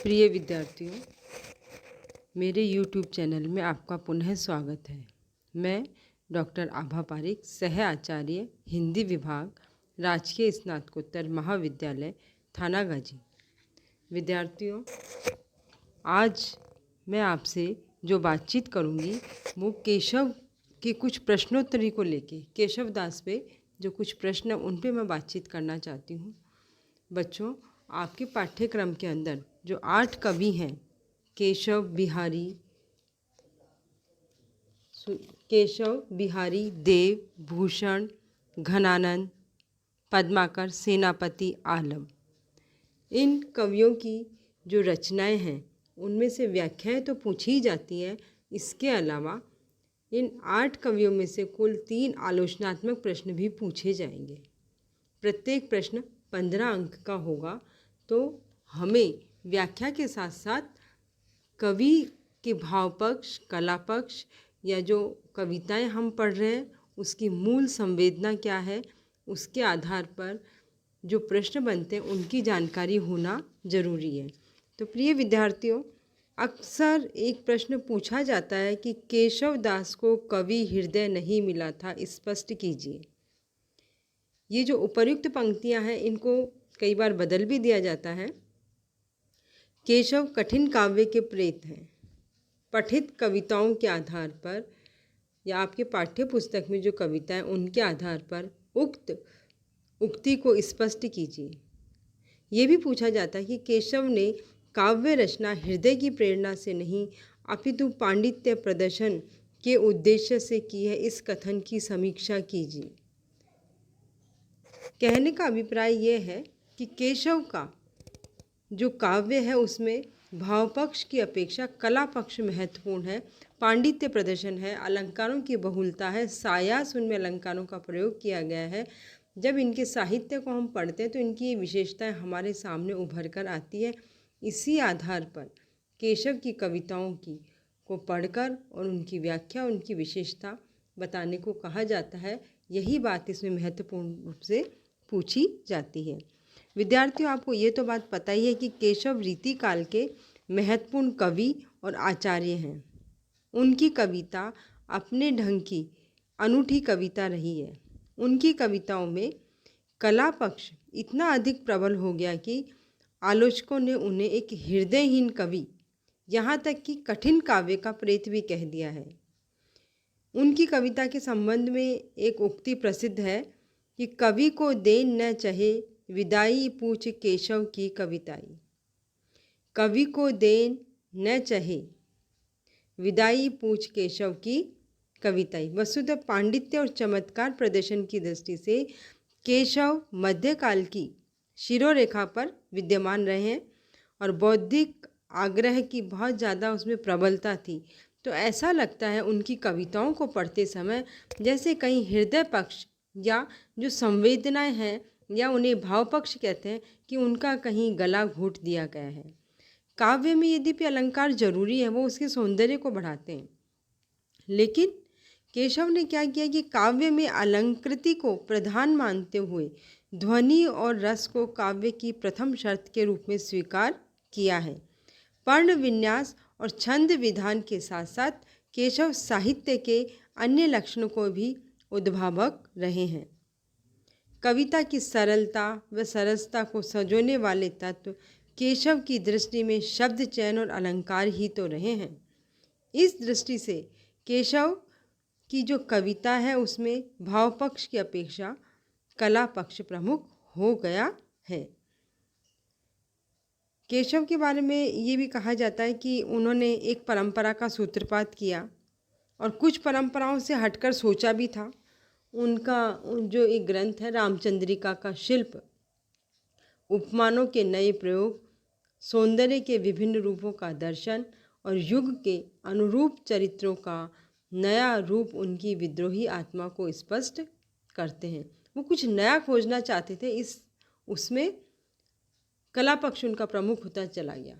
प्रिय विद्यार्थियों, मेरे YouTube चैनल में आपका पुनः स्वागत है। मैं डॉक्टर आभा पारिक, सह आचार्य हिंदी विभाग, राजकीय स्नातकोत्तर महाविद्यालय थानागाजी। विद्यार्थियों, आज मैं आपसे जो बातचीत करूंगी वो केशव के कुछ प्रश्नोत्तरी को लेके, केशव दास पे जो कुछ प्रश्न उन पे मैं बातचीत करना चाहती हूँ। बच्चों, आपके पाठ्यक्रम के अंदर जो 8 कवि हैं, केशव बिहारी देव, भूषण, घनानंद, पद्माकर, सेनापति, आलम, इन कवियों की जो रचनाएं हैं उनमें से व्याख्याएं तो पूछी ही जाती हैं। इसके अलावा इन 8 कवियों में से कुल 3 आलोचनात्मक प्रश्न भी पूछे जाएंगे। प्रत्येक प्रश्न 15 अंक का होगा। तो हमें व्याख्या के साथ साथ कवि के भाव पक्ष, कला पक्ष या जो कविताएं हम पढ़ रहे हैं उसकी मूल संवेदना क्या है, उसके आधार पर जो प्रश्न बनते हैं उनकी जानकारी होना जरूरी है। तो प्रिय विद्यार्थियों, अक्सर एक प्रश्न पूछा जाता है कि केशव दास को कवि हृदय नहीं मिला था, स्पष्ट कीजिए। ये जो उपर्युक्त पंक्तियां हैं इनको कई बार बदल भी दिया जाता है। केशव कठिन काव्य के प्रेत हैं। पठित कविताओं के आधार पर या आपके पाठ्य पुस्तक में जो कविताएं उनके आधार पर उक्त उक्ति को स्पष्ट कीजिए। ये भी पूछा जाता है कि केशव ने काव्य रचना हृदय की प्रेरणा से नहीं अपितु पांडित्य प्रदर्शन के उद्देश्य से की है, इस कथन की समीक्षा कीजिए। कहने का अभिप्राय ये है कि केशव का जो काव्य है उसमें भाव पक्ष की अपेक्षा कला पक्ष महत्वपूर्ण है, पांडित्य प्रदर्शन है, अलंकारों की बहुलता है, सायास उनमें अलंकारों का प्रयोग किया गया है। जब इनके साहित्य को हम पढ़ते हैं तो इनकी ये विशेषताएं हमारे सामने उभर कर आती है। इसी आधार पर केशव की कविताओं की को पढ़कर और उनकी व्याख्या, उनकी विशेषता बताने को कहा जाता है। यही बात इसमें महत्वपूर्ण रूप से पूछी जाती है। विद्यार्थियों, आपको ये तो बात पता ही है कि केशव रीति काल के महत्वपूर्ण कवि और आचार्य हैं। उनकी कविता अपने ढंग की अनूठी कविता रही है। उनकी कविताओं में कला पक्ष इतना अधिक प्रबल हो गया कि आलोचकों ने उन्हें एक हृदयहीन कवि, यहाँ तक कि कठिन काव्य का प्रेत भी कह दिया है। उनकी कविता के संबंध में एक उक्ति प्रसिद्ध है कि कवि को देन न चाहे विदाई पूछ केशव की कविताई। कवि को देन न चाहे विदाई पूछ केशव की कविताई। वस्तुतः पांडित्य और चमत्कार प्रदर्शन की दृष्टि से केशव मध्यकाल की शिरोरेखा पर विद्यमान रहे हैं और बौद्धिक आग्रह की बहुत ज़्यादा उसमें प्रबलता थी। तो ऐसा लगता है उनकी कविताओं को पढ़ते समय जैसे कहीं हृदय पक्ष या जो संवेदनाएं हैं या उन्हें भाव पक्ष कहते हैं कि उनका कहीं गला घोट दिया गया है। काव्य में यद्यपि अलंकार जरूरी है, वो उसके सौंदर्य को बढ़ाते हैं, लेकिन केशव ने क्या किया कि काव्य में अलंकृति को प्रधान मानते हुए ध्वनि और रस को काव्य की प्रथम शर्त के रूप में स्वीकार किया है। पर्ण विन्यास और छंद विधान के साथ साथ केशव साहित्य के अन्य लक्षणों को भी उद्भावक रहे हैं। कविता की सरलता व सरसता को सजोने वाले तत्व केशव की दृष्टि में शब्द चयन और अलंकार ही तो रहे हैं। इस दृष्टि से केशव की जो कविता है उसमें भाव पक्ष की अपेक्षा कला पक्ष प्रमुख हो गया है। केशव के बारे में ये भी कहा जाता है कि उन्होंने एक परंपरा का सूत्रपात किया और कुछ परंपराओं से हटकर सोचा भी था। उनका जो एक ग्रंथ है रामचंद्रिका का शिल्प, उपमानों के नए प्रयोग, सौंदर्य के विभिन्न रूपों का दर्शन और युग के अनुरूप चरित्रों का नया रूप उनकी विद्रोही आत्मा को स्पष्ट करते हैं। वो कुछ नया खोजना चाहते थे, उसमें कला पक्ष उनका प्रमुख होता चला गया।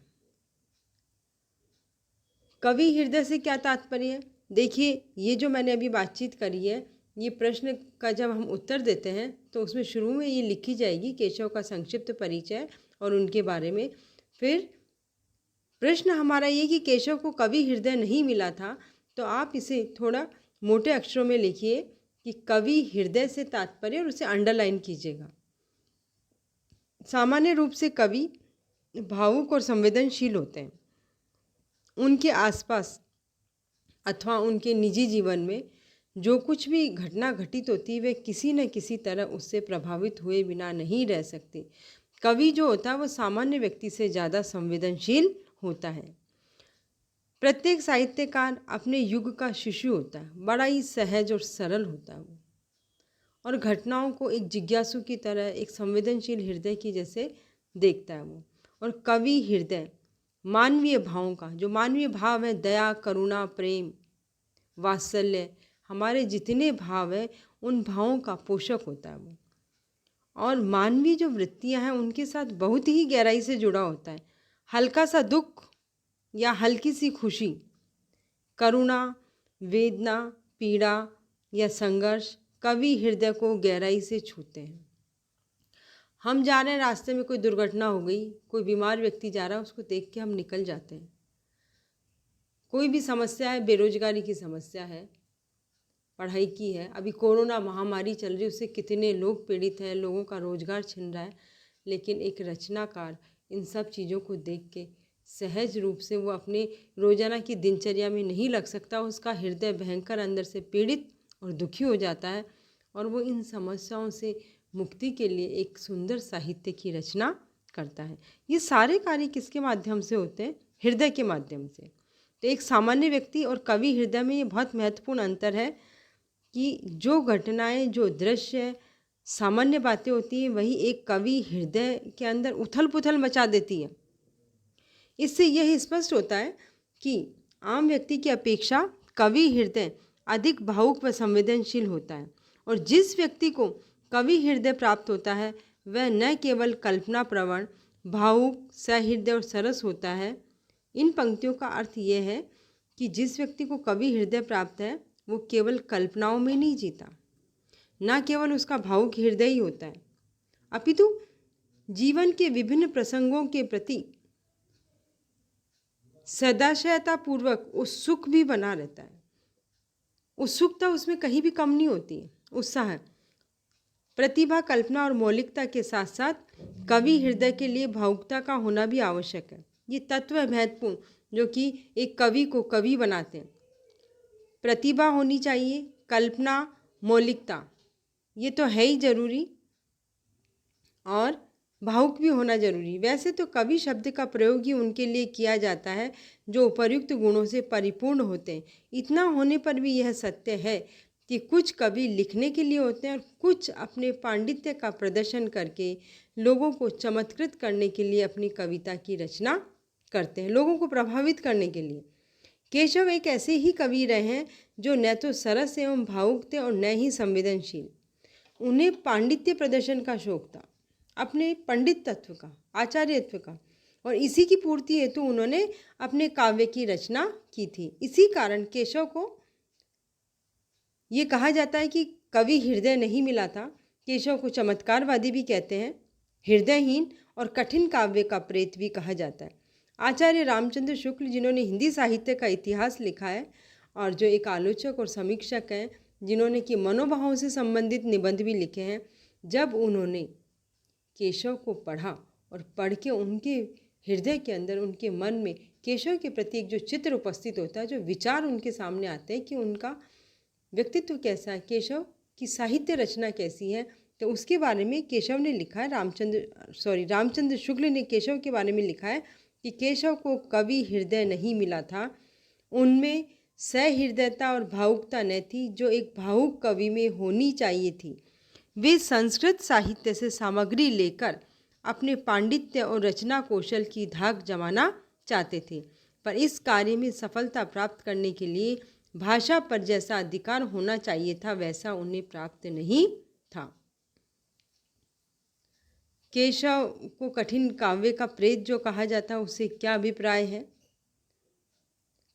कवि हृदय से क्या तात्पर्य है? देखिए, ये जो मैंने अभी बातचीत करी है, ये प्रश्न का जब हम उत्तर देते हैं तो उसमें शुरू में ये लिखी जाएगी केशव का संक्षिप्त परिचय और उनके बारे में। फिर प्रश्न हमारा ये कि केशव को कवि हृदय नहीं मिला था, तो आप इसे थोड़ा मोटे अक्षरों में लिखिए कि कवि हृदय से तात्पर्य, और उसे अंडरलाइन कीजिएगा। सामान्य रूप से कवि भावुक और संवेदनशील होते हैं। उनके आसपास अथवा उनके निजी जीवन में जो कुछ भी घटना घटित होती है, वे किसी न किसी तरह उससे प्रभावित हुए बिना नहीं रह सकते। कवि जो होता है वो सामान्य व्यक्ति से ज़्यादा संवेदनशील होता है। प्रत्येक साहित्यकार अपने युग का शिशु होता है, बड़ा ही सहज और सरल होता है वो, और घटनाओं को एक जिज्ञासु की तरह, एक संवेदनशील हृदय की जैसे देखता है वो। और कवि हृदय मानवीय भावों का, जो मानवीय भाव है, दया, करुणा, प्रेम, वात्सल्य, हमारे जितने भाव हैं उन भावों का पोषक होता है वो। और मानवीय जो वृत्तियां हैं उनके साथ बहुत ही गहराई से जुड़ा होता है। हल्का सा दुख या हल्की सी खुशी, करुणा, वेदना, पीड़ा या संघर्ष कवि हृदय को गहराई से छूते हैं। हम जा रहे हैं, रास्ते में कोई दुर्घटना हो गई, कोई बीमार व्यक्ति जा रहा है, उसको देख के हम निकल जाते हैं। कोई भी समस्या है, बेरोजगारी की समस्या है, पढ़ाई की है, अभी कोरोना महामारी चल रही है, उससे कितने लोग पीड़ित हैं, लोगों का रोजगार छिन रहा है, लेकिन एक रचनाकार इन सब चीज़ों को देख के सहज रूप से वो अपने रोजाना की दिनचर्या में नहीं लग सकता। उसका हृदय भयंकर अंदर से पीड़ित और दुखी हो जाता है, और वो इन समस्याओं से मुक्ति के लिए एक सुंदर साहित्य की रचना करता है। ये सारे कार्य किसके माध्यम से होते हैं? हृदय के माध्यम से। तो एक सामान्य व्यक्ति और कवि हृदय में ये बहुत महत्वपूर्ण अंतर है कि जो घटनाएं, जो दृश्य, सामान्य बातें होती हैं, वही एक कवि हृदय के अंदर उथल पुथल मचा देती है। इससे यह स्पष्ट होता है कि आम व्यक्ति की अपेक्षा कवि हृदय अधिक भावुक व संवेदनशील होता है, और जिस व्यक्ति को कवि हृदय प्राप्त होता है वह न केवल कल्पना प्रवण, भावुक, सहृदय और सरस होता है। इन पंक्तियों का अर्थ यह है कि जिस व्यक्ति को कवि हृदय प्राप्त है वो केवल कल्पनाओं में नहीं जीता, न केवल उसका भावुक हृदय ही होता है, अपितु जीवन के विभिन्न प्रसंगों के प्रति सदाशयता पूर्वक उत्सुक भी बना रहता है। उत्सुकता उसमें कहीं भी कम नहीं होती है। उत्साह, प्रतिभा, कल्पना और मौलिकता के साथ साथ कवि हृदय के लिए भावुकता का होना भी आवश्यक है। ये तत्व है महत्वपूर्ण जो कि एक कवि को कवि बनाते हैं। प्रतिभा होनी चाहिए, कल्पना, मौलिकता, ये तो है ही जरूरी, और भावुक भी होना जरूरी। वैसे तो कवि शब्द का प्रयोग ही उनके लिए किया जाता है जो उपर्युक्त गुणों से परिपूर्ण होते हैं। इतना होने पर भी यह सत्य है कि कुछ कवि लिखने के लिए होते हैं और कुछ अपने पांडित्य का प्रदर्शन करके लोगों को चमत्कृत करने के लिए अपनी कविता की रचना करते हैं, लोगों को प्रभावित करने के लिए। केशव एक ऐसे ही कवि रहे हैं जो न तो सरस एवं भावुक थे और न ही संवेदनशील। उन्हें पांडित्य प्रदर्शन का शौक था, अपने पंडित तत्व का, आचार्यत्व का, और इसी की पूर्ति हेतु उन्होंने अपने काव्य की रचना की थी। इसी कारण केशव को ये कहा जाता है कि कवि हृदय नहीं मिला था। केशव को चमत्कारवादी भी कहते हैं, हृदयहीन और कठिन काव्य का प्रेत भी कहा जाता है। आचार्य रामचंद्र शुक्ल, जिन्होंने हिंदी साहित्य का इतिहास लिखा है और जो एक आलोचक और समीक्षक हैं, जिन्होंने कि मनोभावों से संबंधित निबंध भी लिखे हैं, जब उन्होंने केशव को पढ़ा और पढ़ के उनके हृदय के अंदर, उनके मन में केशव के प्रति एक जो चित्र उपस्थित होता है, जो विचार उनके सामने आते हैं कि उनका व्यक्तित्व कैसा है, केशव की साहित्य रचना कैसी है, तो उसके बारे में केशव ने लिखा है, रामचंद्र शुक्ल ने केशव के बारे में लिखा है कि केशव को कवि हृदय नहीं मिला था। उनमें सहृदयता और भावुकता न थी जो एक भावुक कवि में होनी चाहिए थी। वे संस्कृत साहित्य से सामग्री लेकर अपने पांडित्य और रचना कौशल की धाक जमाना चाहते थे, पर इस कार्य में सफलता प्राप्त करने के लिए भाषा पर जैसा अधिकार होना चाहिए था वैसा उन्हें प्राप्त नहीं था। केशव को कठिन काव्य का प्रेत जो कहा जाता है, उससे क्या अभिप्राय है?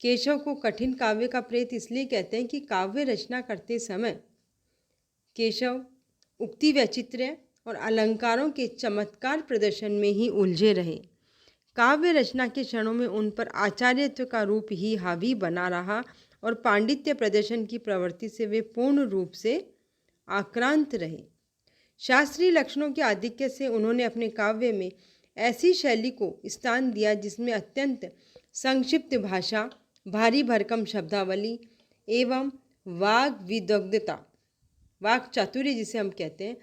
केशव को कठिन काव्य का प्रेत इसलिए कहते हैं कि काव्य रचना करते समय केशव उक्ति वैचित्र्य और अलंकारों के चमत्कार प्रदर्शन में ही उलझे रहे। काव्य रचना के क्षणों में उन पर आचार्यत्व का रूप ही हावी बना रहा और पांडित्य प्रदर्शन की प्रवृत्ति से वे पूर्ण रूप से आक्रांत रहे। शास्त्रीय लक्षणों के आधिक्य से उन्होंने अपने काव्य में ऐसी शैली को स्थान दिया जिसमें अत्यंत संक्षिप्त भाषा, भारी भरकम शब्दावली एवं वाग विदग्धता, वाक चातुर्य जिसे हम कहते हैं,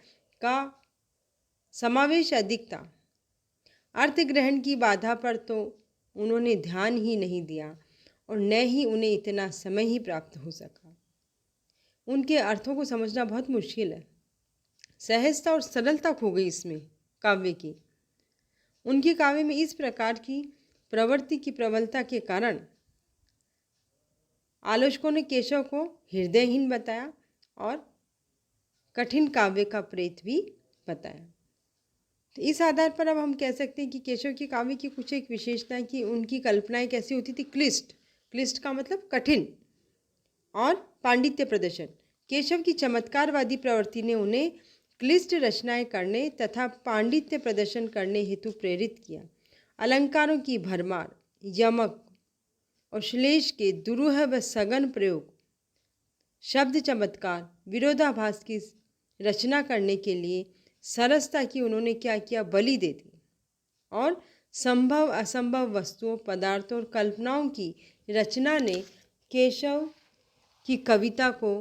का समावेश अधिक था। अर्थ ग्रहण की बाधा पर तो उन्होंने ध्यान ही नहीं दिया और न ही उन्हें इतना समय ही प्राप्त हो सका। उनके अर्थों को समझना बहुत मुश्किल है। सहजता और सरलता खो गई इसमें काव्य की। उनके काव्य में इस प्रकार की प्रवृत्ति की प्रबलता के कारण आलोचकों ने केशव को हृदयहीन बताया और कठिन काव्य का प्रेत भी बताया। तो इस आधार पर अब हम कह सकते हैं कि केशव की काव्य की कुछ एक विशेषताएं कि उनकी कल्पनाएं कैसी होती थी, क्लिष्ट, क्लिष्ट का मतलब कठिन, और पांडित्य प्रदर्शन। केशव की चमत्कारवादी प्रवृत्ति ने उन्हें क्लिष्ट रचनाएं करने तथा पांडित्य प्रदर्शन करने हेतु प्रेरित किया। अलंकारों की भरमार, यमक और श्लेष के दुरूह व सघन प्रयोग, शब्द चमत्कार, विरोधाभास की रचना करने के लिए सरसता की उन्होंने क्या किया, बलि दे दी और संभव असंभव वस्तुओं, पदार्थों और कल्पनाओं की रचना ने केशव की कविता को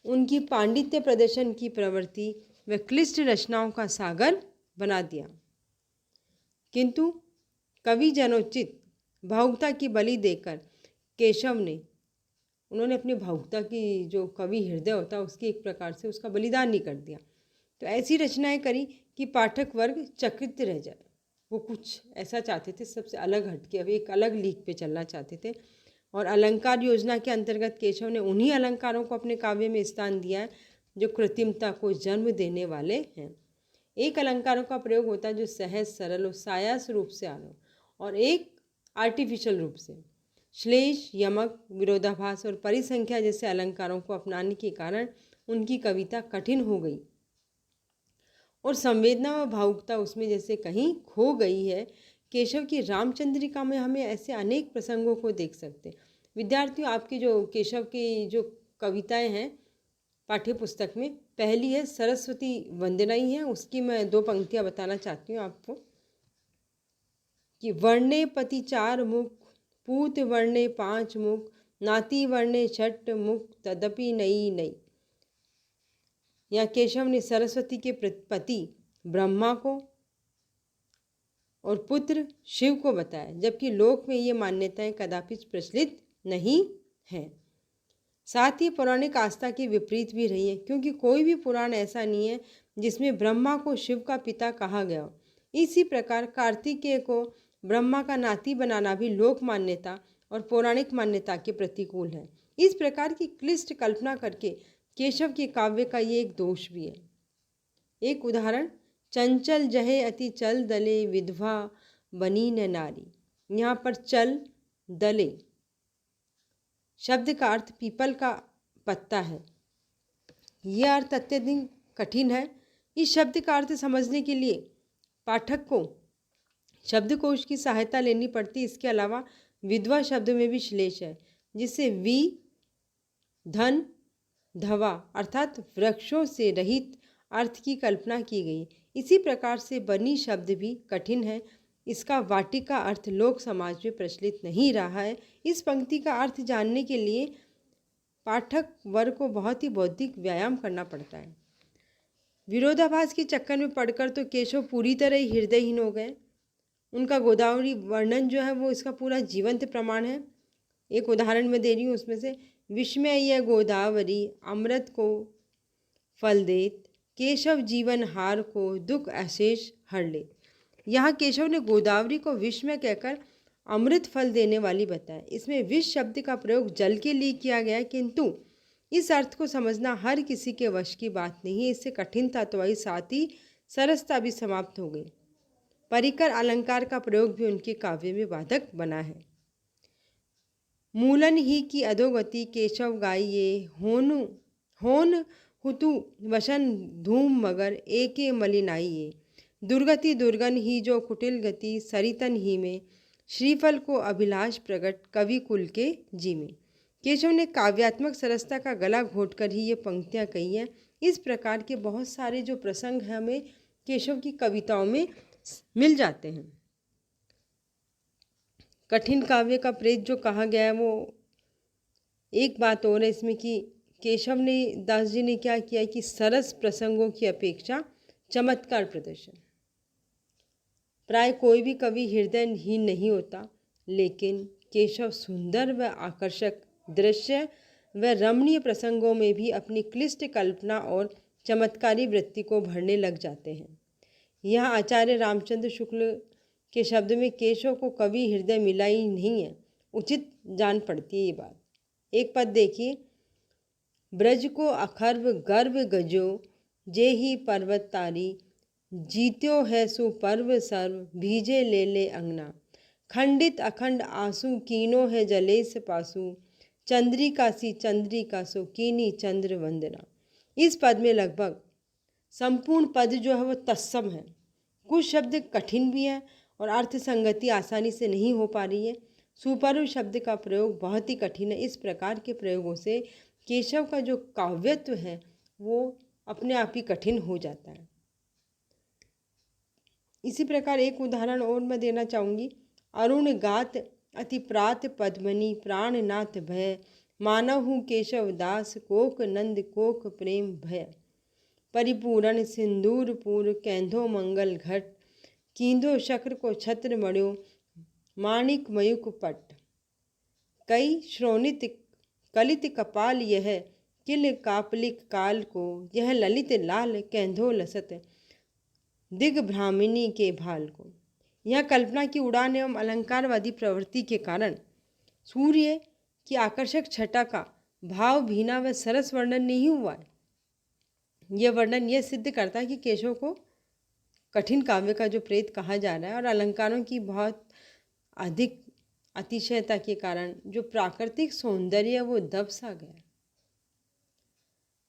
उनकी पांडित्य प्रदर्शन की प्रवृत्ति व क्लिष्ट रचनाओं का सागर बना दिया। किंतु कवि जनोचित भावुकता की बलि देकर केशव ने, उन्होंने अपनी भावुकता की, जो कवि हृदय होता है उसकी एक प्रकार से उसका बलिदान नहीं कर दिया। तो ऐसी रचनाएं करी कि पाठक वर्ग चकित रह जाए। वो कुछ ऐसा चाहते थे, सबसे अलग हटके, अब एक अलग लीक पे चलना चाहते थे। और अलंकार योजना के अंतर्गत केशव ने उन्हीं अलंकारों को अपने काव्य में स्थान दिया है जो कृत्रिमता को जन्म देने वाले हैं। एक अलंकारों का प्रयोग होता है जो सहज, सरल और सायास रूप से आना, और एक आर्टिफिशियल रूप से। श्लेष, यमक, विरोधाभास और परिसंख्या जैसे अलंकारों को अपनाने के कारण उनकी कविता कठिन हो गई और संवेदना व भावुकता उसमें जैसे कहीं खो गई है। केशव की रामचंद्रिका में हमें ऐसे अनेक प्रसंगों को देख सकते हैं। विद्यार्थियों, आपकी जो केशव की जो कविताएं हैं पाठ्य पुस्तक में, पहली है सरस्वती वंदना ही है, उसकी मैं 2 पंक्तियां बताना चाहती हूँ आपको कि वर्णे पति 4 मुख, पूत वर्णे 5 मुख, नाती वर्णे 6 मुख, तदपि नई नई। यहाँ केशव ने सरस्वती के पति ब्रह्मा को और पुत्र शिव को बताया, जबकि लोक में ये मान्यताएं कदापि प्रचलित नहीं हैं। साथ ही पौराणिक आस्था के विपरीत भी रही है, क्योंकि कोई भी पुराण ऐसा नहीं है जिसमें ब्रह्मा को शिव का पिता कहा गया हो। इसी प्रकार कार्तिकेय को ब्रह्मा का नाती बनाना भी लोक मान्यता और पौराणिक मान्यता के प्रतिकूल है। इस प्रकार की क्लिष्ट कल्पना करके केशव के काव्य का ये एक दोष भी है। एक उदाहरण, चंचल जहे अति चल दले, विधवा बनी न नारी। यहाँ पर चल दले शब्द का अर्थ पीपल का पत्ता है। यह अर्थ अत्यधिक कठिन है। इस शब्द का अर्थ समझने के लिए पाठक को शब्दकोश की सहायता लेनी पड़ती। इसके अलावा विधवा शब्द में भी श्लेष है, जिससे वि धन धवा अर्थात वृक्षों से रहित अर्थ की कल्पना की गई। इसी प्रकार से बनी शब्द भी कठिन है। इसका वाटिका अर्थ लोक समाज में प्रचलित नहीं रहा है। इस पंक्ति का अर्थ जानने के लिए पाठक वर्ग को बहुत ही बौद्धिक व्यायाम करना पड़ता है। विरोधाभास के चक्कर में पड़कर तो केशव पूरी तरह ही हृदयहीन हो गए। उनका गोदावरी वर्णन जो है वो इसका पूरा जीवंत प्रमाण है। एक उदाहरण मैं दे रही हूँ उसमें से, विस्मय यह गोदावरी अमृत को फल देत, केशव जीवन हार को दुख अशेष हर ले। यहाँ केशव ने गोदावरी को विस्मय कहकर अमृत फल देने वाली बताया। इसमें विष शब्द का प्रयोग जल के लिए किया गया है, किंतु इस अर्थ को समझना हर किसी के वश की बात नहीं है। इससे कठिनता तो आई, साथ ही सरसता भी समाप्त हो गई। परिकर अलंकार का प्रयोग भी उनके काव्य में बाधक बना है। मूलन ही की अधोगति केशव गाइये, होन हुतु वसन धूम मगर एके मलिनाइये। दुर्गति दुर्गन ही जो कुटिल गति, सरितन ही में श्रीफल को अभिलाष प्रगट कवि कुल के जी में। केशव ने काव्यात्मक सरसता का गला घोटकर ही ये पंक्तियाँ कही हैं। इस प्रकार के बहुत सारे जो प्रसंग हैं हमें केशव की कविताओं में मिल जाते हैं। कठिन काव्य का प्रेत जो कहा गया है, वो एक बात और है इसमें कि केशव ने, दास जी ने क्या किया कि सरस प्रसंगों की अपेक्षा चमत्कार प्रदर्शन। प्राय कोई भी कवि हृदयहीन नहीं होता, लेकिन केशव सुंदर व आकर्षक दृश्य व रमणीय प्रसंगों में भी अपनी क्लिष्ट कल्पना और चमत्कारी वृत्ति को भरने लग जाते हैं। यहाँ आचार्य रामचंद्र शुक्ल के शब्द में केशव को कवि हृदय मिला ही नहीं है, उचित जान पड़ती है ये बात। एक पद देखिए, ब्रज को अखर्व गर्व गजो, जे ही पर्वत तारी, जीत्यो है सो पर्व सर्व, भीजे ले ले अंगना, खंडित अखंड आंसू कीनो है जलेस पासु, चंद्रिका सी चंद्रिका सो कीनी चंद्र वंदना। इस पद में लगभग संपूर्ण पद जो है वो तत्सम है। कुछ शब्द कठिन भी हैं और अर्थ संगति आसानी से नहीं हो पा रही है। सुपर्व शब्द का प्रयोग बहुत ही कठिन है। इस प्रकार के प्रयोगों से केशव का जो काव्यत्व है वो अपने आप ही कठिन हो जाता है। इसी प्रकार एक उदाहरण और मैं देना चाहूँगी। अरुण गात अति प्रात पद्मनि, प्राणनाथ भय, मानहु केशव दास, कोक नंद कोक प्रेम भय, परिपूरण सिंदूरपुर, कैंधो मंगल घट, कींदो शक्र को छत्र मण्यो, माणिक मयुक पट, कई श्रोणित कलित कपाल यह, किल कापलिक काल को, यह ललित लाल कैंधो लसत, दिग्भ्रामिनी के भाल को। यह कल्पना की उड़ान एवं अलंकारवादी प्रवृत्ति के कारण सूर्य की आकर्षक छटा का भाव भीना व सरस वर्णन नहीं हुआ है। यह वर्णन यह सिद्ध करता है कि केशव को कठिन काव्य का जो प्रेत कहा जा रहा है और अलंकारों की बहुत अधिक अतिशयता के कारण जो प्राकृतिक सौंदर्य है वो दब सा गया।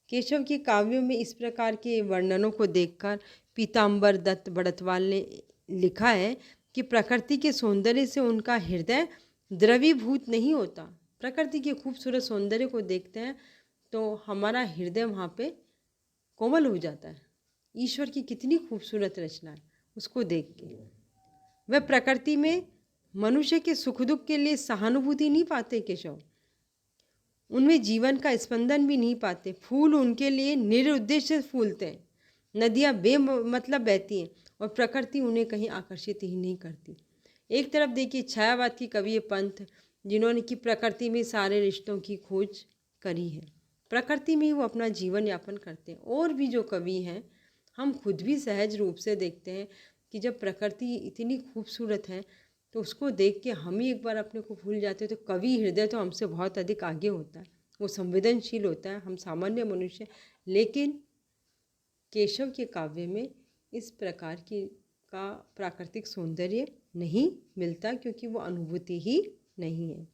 केशव के काव्यों में इस प्रकार के वर्णनों को देखकर पीताम्बर दत्त बड़तवाल ने लिखा है कि प्रकृति के सौंदर्य से उनका हृदय द्रवीभूत नहीं होता। प्रकृति के खूबसूरत सौंदर्य को देखते हैं तो हमारा हृदय वहाँ पे कोमल हो जाता है। ईश्वर की कितनी खूबसूरत रचना है उसको देख के। वह प्रकृति में मनुष्य के सुख दुख के लिए सहानुभूति नहीं पाते केशव, उनमें जीवन का स्पंदन भी नहीं पाते। फूल उनके लिए निरुद्देश्य फूलते हैं, नदियाँ बेमतलब बहती हैं और प्रकृति उन्हें कहीं आकर्षित ही नहीं करती। एक तरफ देखिए छायावाद की कवि पंथ, जिन्होंने कि प्रकृति में सारे रिश्तों की खोज करी है, प्रकृति में ही वो अपना जीवन यापन करते हैं। और भी जो कवि हैं, हम खुद भी सहज रूप से देखते हैं कि जब प्रकृति इतनी खूबसूरत है तो उसको देख के हम ही एक बार अपने को भूल जाते हैं। तो कवि हृदय तो हमसे बहुत अधिक आगे होता है, वो संवेदनशील होता है, हम सामान्य मनुष्य। लेकिन केशव के काव्य में इस प्रकार की का प्राकृतिक सौंदर्य नहीं मिलता, क्योंकि वो अनुभूति ही नहीं है।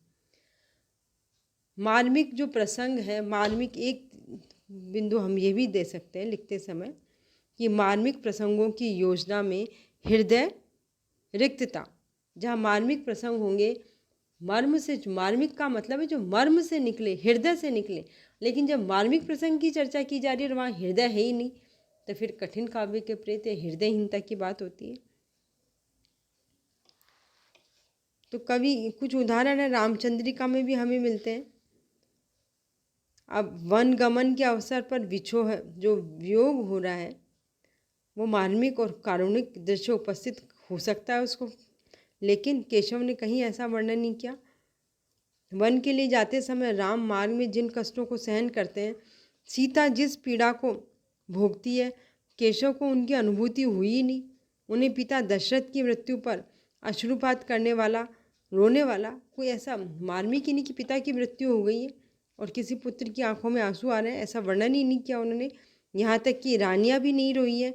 मार्मिक जो प्रसंग है, मार्मिक एक बिंदु हम ये भी दे सकते हैं लिखते समय कि मार्मिक प्रसंगों की योजना में हृदय रिक्तता, जहाँ मार्मिक प्रसंग होंगे, मर्म से, मार्मिक का मतलब है जो मर्म से निकले, हृदय से निकले। लेकिन जब मार्मिक प्रसंग की चर्चा की जा रही है और वहाँ हृदय है ही नहीं, तो फिर कठिन काव्य के प्रेत हृदयहीनता की बात होती है। तो कवि कुछ उदाहरण है रामचंद्रिका में भी हमें मिलते हैं। अब वन गमन के अवसर पर विछोह, जो वियोग हो रहा है, वो मार्मिक और कारुणिक दृश्य उपस्थित हो सकता है उसको, लेकिन केशव ने कहीं ऐसा वर्णन नहीं किया। वन के लिए जाते समय राम मार्ग में जिन कष्टों को सहन करते हैं, सीता जिस पीड़ा को भोगती है, केशव को उनकी अनुभूति हुई ही नहीं। उन्हें पिता दशरथ की मृत्यु पर अश्रुपात करने वाला, रोने वाला कोई ऐसा मार्मिक ही नहीं कि पिता की मृत्यु हो गई है और किसी पुत्र की आंखों में आंसू आ रहे हैं, ऐसा वर्णन ही नहीं किया उन्होंने। यहाँ तक कि रानियाँ भी नहीं रोई है।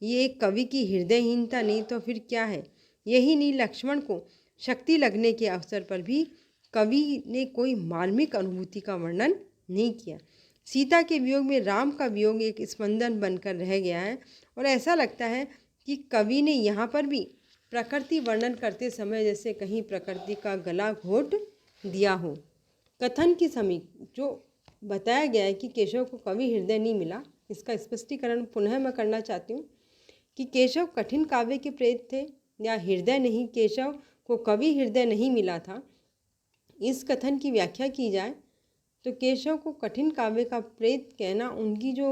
ये एक कवि की हृदयहीनता नहीं तो फिर क्या है। यही नहीं, लक्ष्मण को शक्ति लगने के अवसर पर भी कवि ने कोई मार्मिक अनुभूति का वर्णन नहीं किया। सीता के वियोग में राम का वियोग एक स्पंदन बनकर रह गया है और ऐसा लगता है कि कवि ने यहाँ पर भी प्रकृति वर्णन करते समय जैसे कहीं प्रकृति का गला घोट दिया हो। कथन की समी जो बताया गया है कि केशव को कवि हृदय नहीं मिला, इसका स्पष्टीकरण पुनः मैं करना चाहती हूँ कि केशव कठिन काव्य के प्रेत थे या हृदय नहीं, केशव को कवि हृदय नहीं मिला था। इस कथन की व्याख्या की जाए तो केशव को कठिन काव्य का प्रेत कहना उनकी जो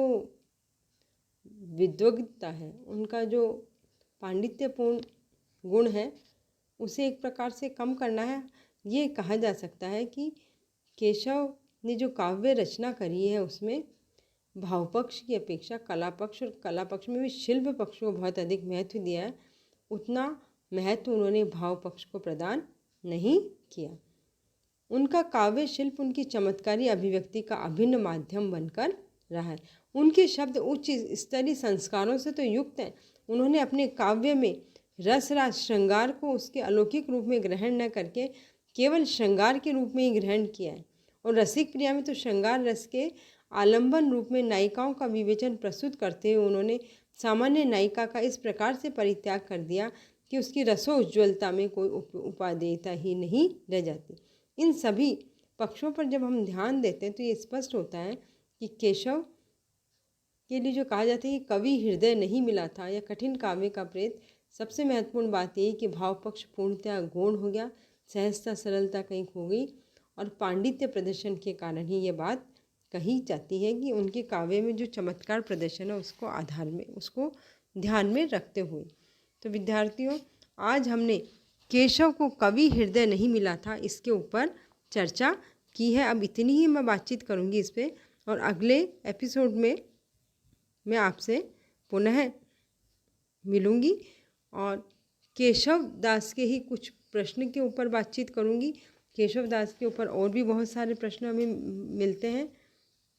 विद्वत्ता है, उनका जो पांडित्यपूर्ण गुण है, उसे एक प्रकार से कम करना है। ये कहा जा सकता है कि केशव ने जो काव्य रचना करी है उसमें भाव पक्ष की अपेक्षा कला पक्ष, और कला पक्ष में भी शिल्प पक्ष को बहुत अधिक महत्व दिया है, उतना महत्व उन्होंने भाव पक्ष को प्रदान नहीं किया। उनका काव्य शिल्प उनकी चमत्कारी अभिव्यक्ति का अभिन्न माध्यम बनकर रहा है। उनके शब्द उच्च स्तरीय संस्कारों से तो युक्त हैं। उन्होंने अपने काव्य में रसराज श्रृंगार को उसके अलौकिक रूप में ग्रहण न करके केवल श्रृंगार के रूप में ही ग्रहण किया है, और रसिक प्रिया में तो श्रृंगार रस के आलंबन रूप में नायिकाओं का विवेचन प्रस्तुत करते हुए उन्होंने सामान्य नायिका का इस प्रकार से परित्याग कर दिया कि उसकी रसोज्ज्वलता में कोई उपादेयता ही नहीं रह जाती। इन सभी पक्षों पर जब हम ध्यान देते हैं तो ये स्पष्ट होता है कि केशव के लिए जो कहा जाता है कि कवि हृदय नहीं मिला था या कठिन काव्य का प्रेत, सबसे महत्वपूर्ण बात यही कि भाव पक्ष पूर्णतया गौण हो गया, सहजता सरलता कहीं खो गई, और पांडित्य प्रदर्शन के कारण ही ये बात कही जाती है कि उनके काव्य में जो चमत्कार प्रदर्शन है उसको आधार में, उसको ध्यान में रखते हुए। तो विद्यार्थियों, आज हमने केशव को कवि हृदय नहीं मिला था इसके ऊपर चर्चा की है। अब इतनी ही मैं बातचीत करूँगी इस पर, और अगले एपिसोड में मैं आपसे पुनः मिलूँगी और केशव दास के ही कुछ प्रश्न के ऊपर बातचीत करूँगी। केशव दास के ऊपर और भी बहुत सारे प्रश्न हमें मिलते हैं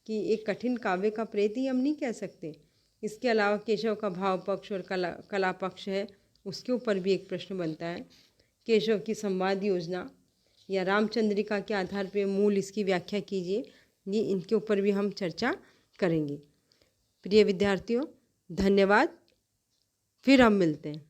कि एक कठिन काव्य का प्रेत ही हम नहीं कह सकते। इसके अलावा केशव का भाव पक्ष और कला पक्ष है, उसके ऊपर भी एक प्रश्न बनता है। केशव की संवाद योजना या रामचंद्रिका के आधार पर मूल इसकी व्याख्या कीजिए, ये इनके ऊपर भी हम चर्चा करेंगे। प्रिय विद्यार्थियों, धन्यवाद। फिर हम मिलते हैं।